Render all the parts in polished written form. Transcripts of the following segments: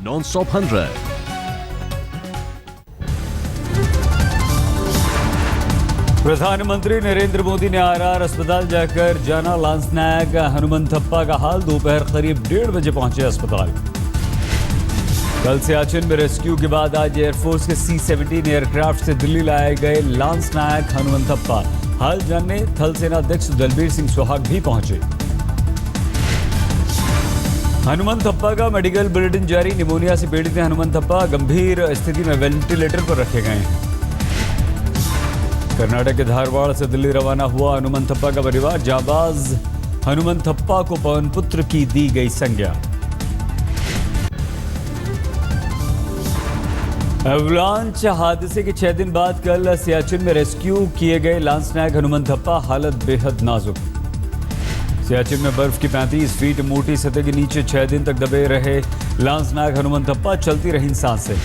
Non-stop 100। प्रधानमंत्री नरेंद्र मोदी ने RR अस्पताल जाकर जाना लांसनायक हनुमंथप्पा का हाल। दोपहर करीब 1:30 बजे पहुंचे अस्पताल। कल सियाचिन में रेस्क्यू के बाद आज एयरफोर्स के C-17 एयरक्राफ्ट से दिल्ली लाए गए लांसनायक हनुमंथप्पा। हाल जानने थल सेना अध्यक्ष दलबीर सिंह सुहाग भी पहुंचे। हनुमंथप्पा का मेडिकल बुलेटिन जारी। निमोनिया से पीड़ित हनुमंथप्पा गंभीर स्थिति में वेंटिलेटर पर रखे गए हैं। कर्नाटक के धारवाड़ से दिल्ली रवाना हुआ हनुमंथप्पा का परिवार। जाबाज हनुमंथप्पा को पवन पुत्र की दी गई संज्ञा। एवलांच हादसे के 6 दिन बाद कल सियाचिन में रेस्क्यू किए गए लांसनायक हनुमंथप्पा। हालत बेहद नाजुक। सियाचिन में बर्फ की 35 फीट मोटी सतह के नीचे 6 दिन तक दबे रहे लांसनायक हनुमंथप्पा। चलती रही सांसें।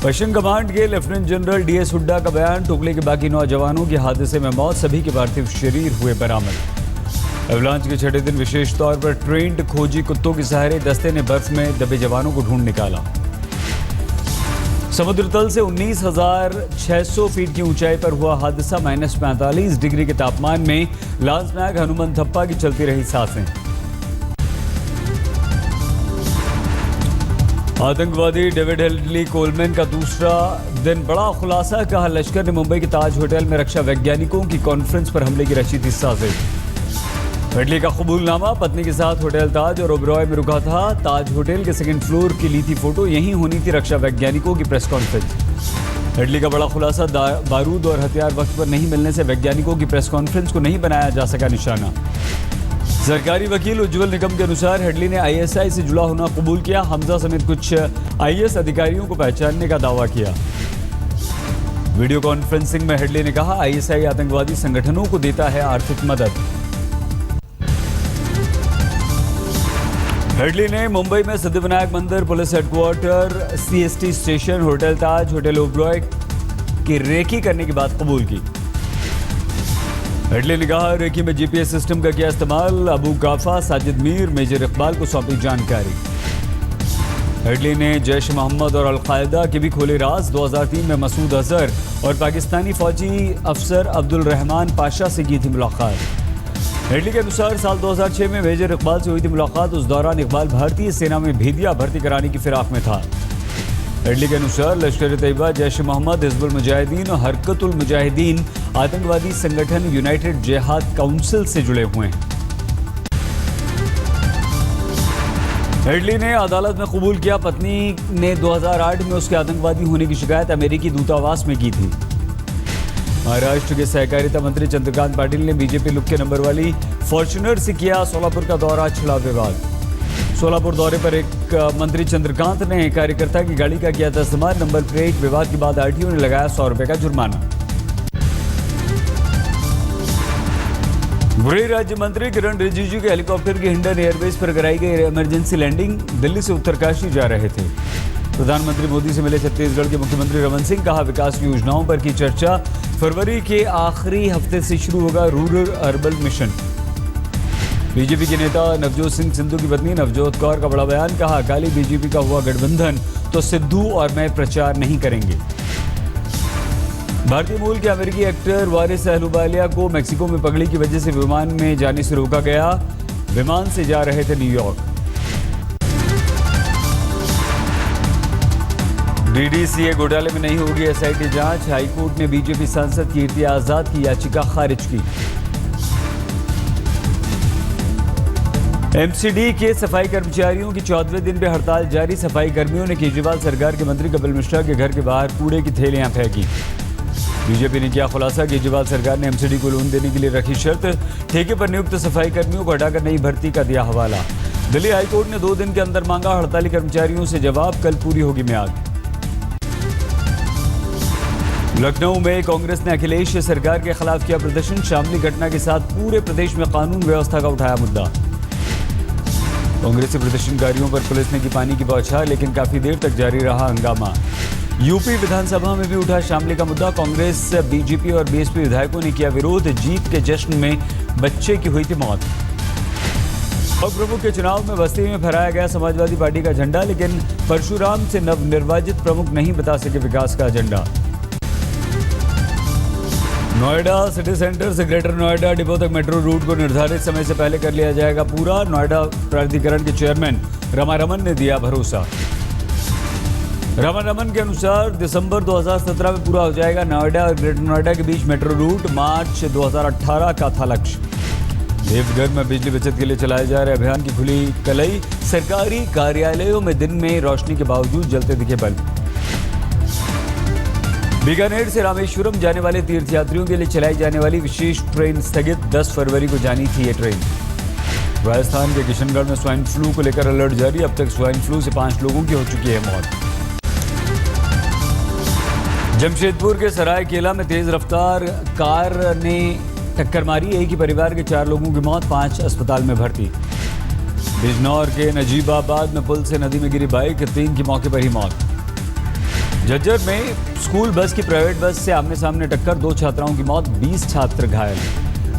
पश्चिम कमांड के लेफ्टिनेंट जनरल DS हुड्डा का बयान। टुकड़े के बाकी नौजवानों की हादसे में मौत। सभी के पार्थिव शरीर हुए बरामद। एवलांच के 6ठे दिन विशेष तौर पर ट्रेंड खोजी कुत्तों के सहारे दस्ते ने बर्फ में दबे जवानों को ढूंढ निकाला। समुद्र तल से 19,600 फीट की ऊंचाई पर हुआ हादसा। -45 डिग्री के तापमान में लांसनायक हनुमंथप्पा की चलती रही सांसें। आतंकवादी डेविड हेडली कोलमैन का दूसरा दिन बड़ा खुलासा। कहा लश्कर ने मुंबई के ताज होटल में रक्षा वैज्ञानिकों की कॉन्फ्रेंस पर हमले की रची थी साजिश। हेडली का कबूलनामा। पत्नी के साथ होटल ताज और ओबरॉय में रुका था। ताज होटल के 2nd फ्लोर की ली थी फोटो। यहीं होनी थी रक्षा वैज्ञानिकों की प्रेस कॉन्फ्रेंस। हेडली का बड़ा खुलासा। बारूद और हथियार वक्त पर नहीं मिलने से वैज्ञानिकों की प्रेस कॉन्फ्रेंस को नहीं बनाया जा सका निशाना। सरकारी वकील उज्जवल निकम के अनुसार हेडली ने ISI से जुड़ा होना कबूल किया। हमजा समेत कुछ IAS अधिकारियों को पहचानने का दावा किया। वीडियो कॉन्फ्रेंसिंग में हेडली ने कहा ISI आतंकवादी संगठनों को देता है आर्थिक मदद। हेडली ने मुंबई में सिद्धिविनायक मंदिर, police headquarter, CST station, hotel Taj, hotel Oberoi की रेकी करने की बात कबूल की। हेडली ने कहा रेकी में GPS सिस्टम का किया इस्तेमाल। अबू गाफा, साजिद मीर, मेजर इकबाल को सौंपी जानकारी। हेडली ने जैश मोहम्मद और अलकायदा के भी खोले राज। 2003 में मसूद अजहर और पाकिस्तानी फौजी अफसर अब्दुल रहमान पाशा से की थी मुलाकात। हेडली के अनुसार साल 2006 में मेजर इकबाल से हुई थी मुलाकात। उस दौरान इकबाल भारतीय सेना में भेदिया भर्ती कराने की फिराक में था। हेडली के अनुसार लश्कर तैयबा, जैश मोहम्मद, हिजबुल मुजाहिदीन और हरकतुल मुजाहिदीन आतंकवादी संगठन यूनाइटेड जिहाद काउंसिल से जुड़े हुए हैं। हेडली ने अदालत में कबूल किया पत्नी ने 2008 में उसके आतंकवादी होने की शिकायत अमेरिकी दूतावास में की थी। महाराष्ट्र के सहकारिता मंत्री चंद्रकांत पाटिल ने बीजेपी लुक के नंबर वाली फॉर्च्यूनर से किया सोलापुर का दौरा। छिड़ा विवाद। सोलापुर दौरे पर एक मंत्री चंद्रकांत ने कार्यकर्ता की गाड़ी का किया था इस्तेमाल। नंबर प्लेट विवाद के बाद RTO ने लगाया 100 रुपए का जुर्माना। गृह राज्य मंत्री किरण रिजिजू के हेलीकॉप्टर की हिंडन एयरबेस पर कराई गई इमरजेंसी लैंडिंग। दिल्ली से उत्तरकाशी जा रहे थे। प्रधानमंत्री मोदी से मिले छत्तीसगढ़ के मुख्यमंत्री रमन सिंह। कहा विकास योजनाओं पर की चर्चा। फरवरी के आखिरी हफ्ते से शुरू होगा रूरल अर्बन मिशन। बीजेपी के नेता नवजोत सिंह सिद्धू की पत्नी नवजोत कौर का बड़ा बयान। कहा अकाली बीजेपी का हुआ गठबंधन तो सिद्धू और मैं प्रचार नहीं करेंगे। भारतीय मूल के अमेरिकी एक्टर वारिस अहलुवालिया को मेक्सिको में पगड़ी की वजह से विमान में जाने से रोका गया। विमान से जा रहे थे न्यूयॉर्क। DDCA घोटाले में नहीं होगी SIT जांच। हाईकोर्ट ने बीजेपी सांसद कीर्ति आजाद की याचिका खारिज की। MCD के सफाई कर्मचारियों की 14वें दिन पे हड़ताल जारी। सफाई कर्मियों ने केजरीवाल सरकार के मंत्री कपिल मिश्रा के घर के बाहर कूड़े की थैलियां फेंकी। बीजेपी ने किया खुलासा। केजरीवाल सरकार ने MCD को लोन देने के लिए रखी शर्त। ठेके पर नियुक्त सफाई कर्मियों को हटाकर नई भर्ती का दिया हवाला। दिल्ली हाईकोर्ट ने 2 दिन के अंदर मांगा हड़ताली कर्मचारियों से जवाब। कल पूरी होगी मियाद। लखनऊ में कांग्रेस ने अखिलेश सरकार के खिलाफ किया प्रदर्शन। शामली घटना के साथ पूरे प्रदेश में कानून व्यवस्था का उठाया मुद्दा। कांग्रेसी प्रदर्शनकारियों पर पुलिस ने की पानी की बौछार, लेकिन काफी देर तक जारी रहा हंगामा। यूपी विधानसभा में भी उठा शामली का मुद्दा। कांग्रेस, बीजेपी और BSP विधायकों ने किया विरोध। जीत के जश्न में बच्चे की हुई थी मौत। ब्लॉक प्रमुख के चुनाव में बस्ती में फहराया गया समाजवादी पार्टी का झंडा, लेकिन परशुराम से नवनिर्वाचित प्रमुख नहीं बता सके विकास का एजेंडा। नोएडा सिटी सेंटर से ग्रेटर नोएडा डिपो तक मेट्रो रूट को निर्धारित समय से पहले कर लिया जाएगा पूरा। नोएडा प्राधिकरण के चेयरमैन रमारमन ने दिया भरोसा। रमारमन के अनुसार दिसंबर 2017 में पूरा हो जाएगा नोएडा और ग्रेटर नोएडा के बीच मेट्रो रूट। मार्च 2018 का था लक्ष्य। देवघर में बिजली बचत के लिए चलाए जा रहे अभियान की खुली कलई। सरकारी कार्यालयों में दिन में रोशनी के बावजूद जलते दिखे बल्ब। बीकानेर से रामेश्वरम जाने वाले तीर्थयात्रियों के लिए चलाई जाने वाली विशेष ट्रेन स्थगित। 10 फरवरी को जानी थी ये ट्रेन। राजस्थान के किशनगढ़ में स्वाइन फ्लू को लेकर अलर्ट जारी। अब तक स्वाइन फ्लू से 5 लोगों की हो चुकी है मौत। जमशेदपुर के सरायकेला में तेज रफ्तार कार ने टक्कर मारी। एक ही परिवार के 4 लोगों की मौत, 5 अस्पताल में भर्ती। बिजनौर के नजीबाबाद में पुल से नदी में गिरी बाइक, 3 की मौके पर ही मौत। झज्जर में स्कूल बस की प्राइवेट बस से आमने सामने टक्कर, 2 छात्राओं की मौत, 20 छात्र घायल।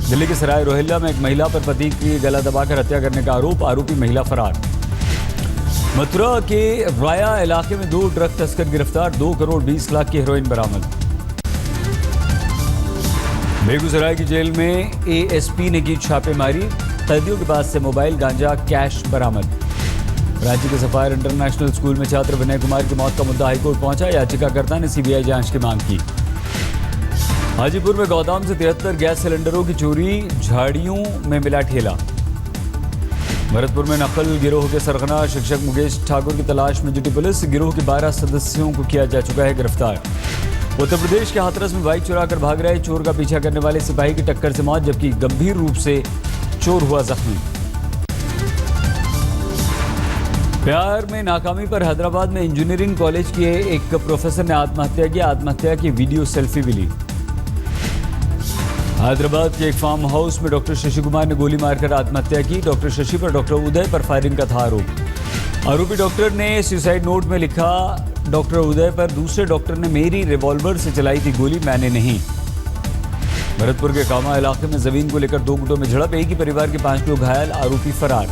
दिल्ली के सराय रोहिल्ला में एक महिला पर पति की गला दबाकर हत्या करने का आरोप, आरोपी महिला फरार। मथुरा के राया इलाके में 2 ड्रग तस्कर गिरफ्तार, 2 करोड़ 20 लाख की हेरोइन बरामद। बेगूसराय की जेल में एएसपी ने की छापेमारी, कैदियों के पास से मोबाइल, गांजा, कैश बरामद। राज्य के सफायर इंटरनेशनल स्कूल में छात्र विनय कुमार की मौत का मुद्दा हाईकोर्ट पहुंचा। याचिकाकर्ता ने सीबीआई जांच की मांग की। हाजीपुर में गोदाम से 73 गैस सिलेंडरों की चोरी, झाड़ियों में मिला ठेला। भरतपुर में नकल गिरोह के सरगना शिक्षक मुकेश ठाकुर की तलाश में जुटी पुलिस। गिरोह के 12 सदस्यों को किया जा चुका है गिरफ्तार। उत्तर प्रदेश के हाथरस में बाइक चुराकर भाग रहे चोर का पीछा करने वाले सिपाही की टक्कर से मौत, जबकि गंभीर रूप से चोर हुआ जख्मी। प्यार में नाकामी पर हैदराबाद में इंजीनियरिंग कॉलेज के एक प्रोफेसर ने आत्महत्या की। आत्महत्या की वीडियो सेल्फी भी ली। हैदराबाद के एक फार्म हाउस में डॉक्टर शशि कुमार ने गोली मारकर आत्महत्या की। डॉक्टर शशि पर डॉक्टर उदय पर फायरिंग का था आरोप। आरोपी डॉक्टर ने सुसाइड नोट में लिखा, डॉक्टर उदय पर दूसरे डॉक्टर ने मेरी रिवॉल्वर से चलाई थी गोली, मैंने नहीं। भरतपुर के कामा इलाके में जमीन को लेकर 2 गुटों में झड़प, एक ही परिवार के 5 लोग घायल, आरोपी फरार।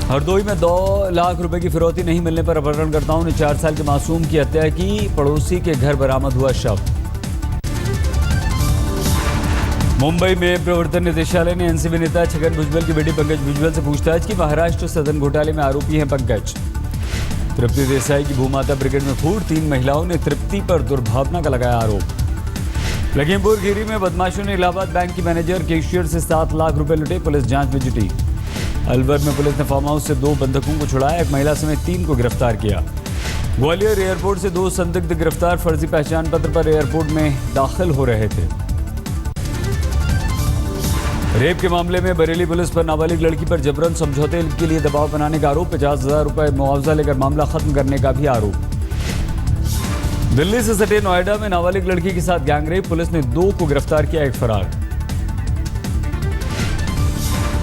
हरदोई में 2 लाख रुपए की फिरौती नहीं मिलने पर अपहरणकर्ताओं ने 4 साल के मासूम की हत्या की। पड़ोसी के घर बरामद हुआ शव। मुंबई में प्रवर्तन निदेशालय ने एनसीबी नेता छगन भुजबल की बेटी पंकज भुजबल से पूछताछ की। महाराष्ट्र सदन घोटाले में आरोपी हैं पंकज। तृप्ति देसाई की भूमाता ब्रिगेड में फूट, 3 महिलाओं ने तृप्ति पर दुर्भावना का लगाया आरोप। लखीमपुर खीरी में बदमाशों ने इलाहाबाद बैंक की मैनेजर कैशियर से 7 लाख रुपए लुटे, पुलिस जांच में जुटी। अलवर में पुलिस ने फार्म हाउस से 2 बंधकों को छुड़ाया, एक महिला समेत 3 को गिरफ्तार किया। ग्वालियर एयरपोर्ट से 2 संदिग्ध गिरफ्तार, फर्जी पहचान पत्र पर एयरपोर्ट में दाखिल हो रहे थे। रेप के मामले में बरेली पुलिस पर नाबालिग लड़की पर जबरन समझौते के लिए दबाव बनाने का आरोप, 50,000 रुपए मुआवजा लेकर मामला खत्म करने का भी आरोप। दिल्ली से सटे नोएडा में नाबालिग लड़की के साथ गैंगरेप, पुलिस ने 2 को गिरफ्तार किया, एक फरार।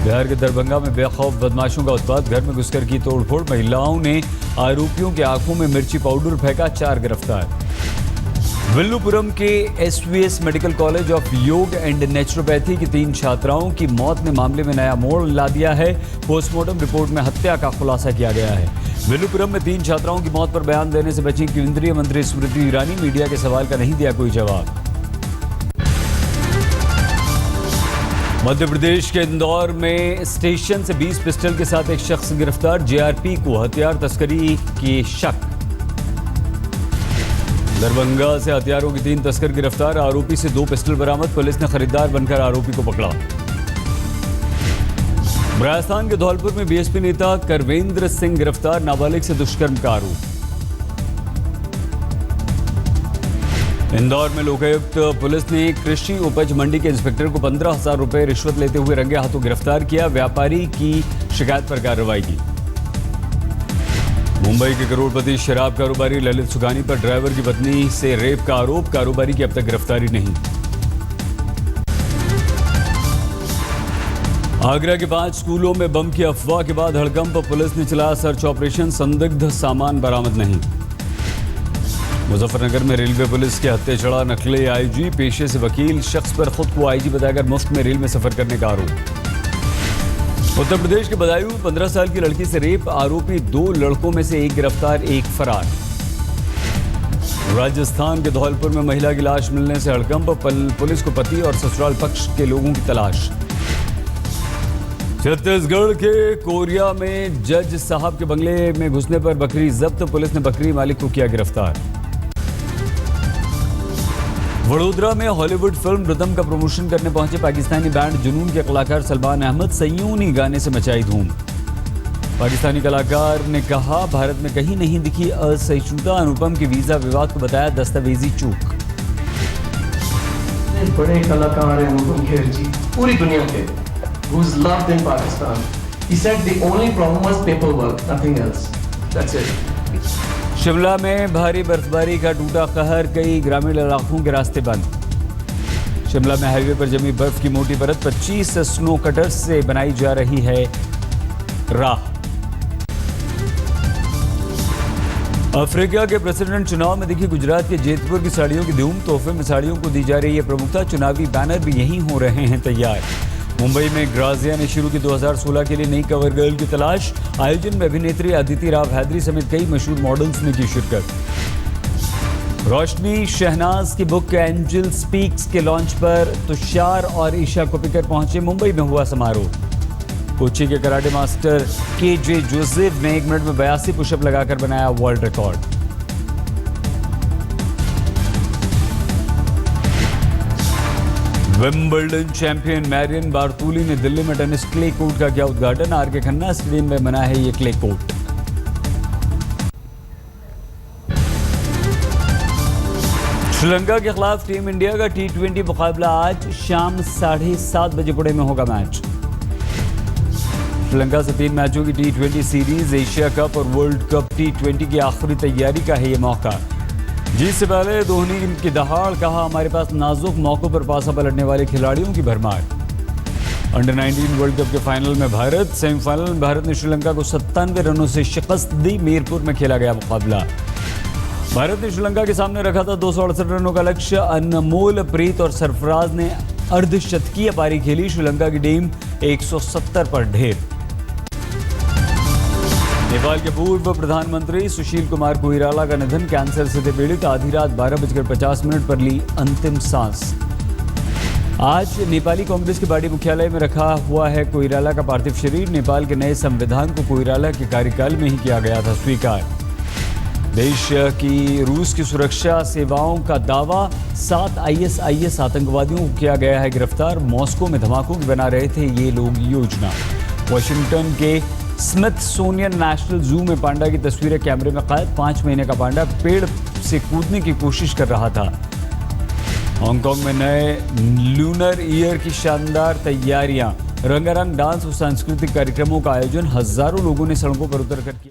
बिहार के दरभंगा में बेखौफ बदमाशों का उत्पात, घर में घुसकर की तोड़फोड़, महिलाओं ने आरोपियों के आंखों में मिर्ची पाउडर फेंका, 4 गिरफ्तार। विल्लुपुरम के एसवीएस मेडिकल कॉलेज ऑफ योग एंड नेचुरोपैथी की 3 छात्राओं की मौत ने मामले में नया मोड़ ला दिया है। पोस्टमार्टम रिपोर्ट में हत्या का खुलासा किया गया है। विल्लुपुरम में 3 छात्राओं की मौत पर बयान देने से बची केंद्रीय मंत्री स्मृति ईरानी, मीडिया के सवाल का नहीं दिया कोई जवाब। मध्य प्रदेश के इंदौर में स्टेशन से 20 पिस्टल के साथ एक शख्स गिरफ्तार, जेआरपी को हथियार तस्करी की शक। दरभंगा से हथियारों की 3 तस्कर गिरफ्तार, आरोपी से 2 पिस्टल बरामद, पुलिस ने खरीदार बनकर आरोपी को पकड़ा। राजस्थान के धौलपुर में बीएसपी नेता करवेंद्र सिंह गिरफ्तार, नाबालिग से दुष्कर्म का आरोप। इंदौर में लोकायुक्त पुलिस ने कृषि उपज मंडी के इंस्पेक्टर को 15,000 रुपए रिश्वत लेते हुए रंगे हाथों गिरफ्तार किया, व्यापारी की शिकायत पर कार्रवाई की। मुंबई के करोड़पति शराब कारोबारी ललित सुगानी पर ड्राइवर की पत्नी से रेप का आरोप, कारोबारी की अब तक गिरफ्तारी नहीं। आगरा के 5 स्कूलों में बम की अफवाह के बाद हड़कंप, पुलिस ने चलाया सर्च ऑपरेशन, संदिग्ध सामान बरामद नहीं। मुजफ्फरनगर में रेलवे पुलिस के हत्थे चढ़ा नकली आईजी, पेशे से वकील, शख्स पर खुद को आईजी बताकर मुफ्त में रेल में सफर करने का आरोप। उत्तर प्रदेश के बदायूं 15 साल की लड़की से रेप आरोपी 2 लड़कों में से एक गिरफ्तार, एक फरार। राजस्थान के धौलपुर में महिला की लाश मिलने से हड़कंप, पुलिस को पति और ससुराल पक्ष के लोगों की तलाश। छत्तीसगढ़ के कोरिया में जज साहब के बंगले में घुसने पर बकरी जब्त, पुलिस ने बकरी मालिक को किया गिरफ्तार। वडोदरा में हॉलीवुड फिल्म रिदम का प्रमोशन करने पहुंचे पाकिस्तानी बैंड जुनून के कलाकार सलमान अहमद, सयूनी गाने से मचाई धूम। पाकिस्तानी कलाकार ने कहा, भारत में कहीं नहीं दिखी असहिष्णुता, अनुपम की वीजा विवाद को बताया दस्तावेजी चूक। बड़े कलाकार हैं अनुपम खेर जी, पूरी दुनिया के, who's loved in Pakistan. He said the only problem was paperwork, nothing else. That's it. Shimla में भारी बर्फबारी का टूटा कहर, कई ग्रामीण इलाकों के रास्ते बंद। शिमला में हाईवे पर जमी बर्फ की मोटी परत, 25 स्नो कटर्स से बनाई जा रही है राह। अफ्रीका के प्रेसिडेंट चुनाव में दिखी गुजरात के जेतपुर की साड़ियों की धूम, तोहफे में साड़ियों को दी जा रही है प्रमुखता, चुनावी बैनर भी यहीं हो रहे हैं तैयार। मुंबई में ग्राजिया ने शुरू की 2016 के लिए नई कवर गर्ल की तलाश, आयोजन में अभिनेत्री अदिति राव हैदरी समेत कई मशहूर मॉडल्स ने की शिरकत। रोशनी शहनाज की बुक एंजल स्पीक्स के लॉन्च पर तुषार और ईशा कोप्पिकर पहुंचे, मुंबई में हुआ समारोह। कोच्चि के कराटे मास्टर के.जे. जोसेफ ने 1 मिनट में 82 पुशअप लगाकर बनाया world record. Wimbledon champion Marion Bartoli ने दिल्ली में टेनिस क्ले कोर्ट का किया उद्घाटन, आर.के. खन्ना स्टेडियम में बना है ये क्ले कोर्ट। श्रीलंका के खिलाफ टीम इंडिया का T20 मुकाबला आज शाम 7:30 बजे पुणे में होगा मैच। श्रीलंका से 3 मैचों की T20 सीरीज, एशिया कप और वर्ल्ड कप T20 की आखिरी तैयारी का है ये मौका। जीत से पहले धोनी की दहाड़, कहा हमारे पास नाजुक मौकों पर पासा पलटने वाले खिलाड़ियों की भरमार। अंडर 19 वर्ल्ड कप के फाइनल में भारत, सेमीफाइनल में भारत ने श्रीलंका को 97 रनों से शिकस्त दी, मीरपुर में खेला गया मुकाबला। भारत ने श्रीलंका के सामने रखा था 268 रनों का लक्ष्य, अनमोल प्रीत और सरफराज ने अर्धशतकीय पारी खेली, श्रीलंका की टीम 170 पर ढेर। नेपाल के पूर्व प्रधानमंत्री सुशील कुमार कोइराला का निधन, कैंसर से थे पीड़ित, आधी रात 12:50 पर ली अंतिम सांस। आज नेपाली कांग्रेस के पार्टी मुख्यालय में रखा हुआ है कोइराला का पार्थिव शरीर, नेपाल के नए संविधान को कोइराला के कार्यकाल में ही किया गया था स्वीकार। देश की रूस की सुरक्षा सेवाओं का दावा, 7 ISIS आतंकवादियों को किया गया है गिरफ्तार, मॉस्को में धमाकों की बना रहे थे ये लोग योजना। वॉशिंगटन के स्मिथसोनियन नेशनल जू में पांडा की तस्वीरें कैमरे में कैद, 5 महीने का पांडा पेड़ से कूदने की कोशिश कर रहा था। हांगकांग में नए लूनर ईयर की शानदार तैयारियां, रंगारंग डांस और सांस्कृतिक कार्यक्रमों का आयोजन, हजारों लोगों ने सड़कों पर उतरकर किया।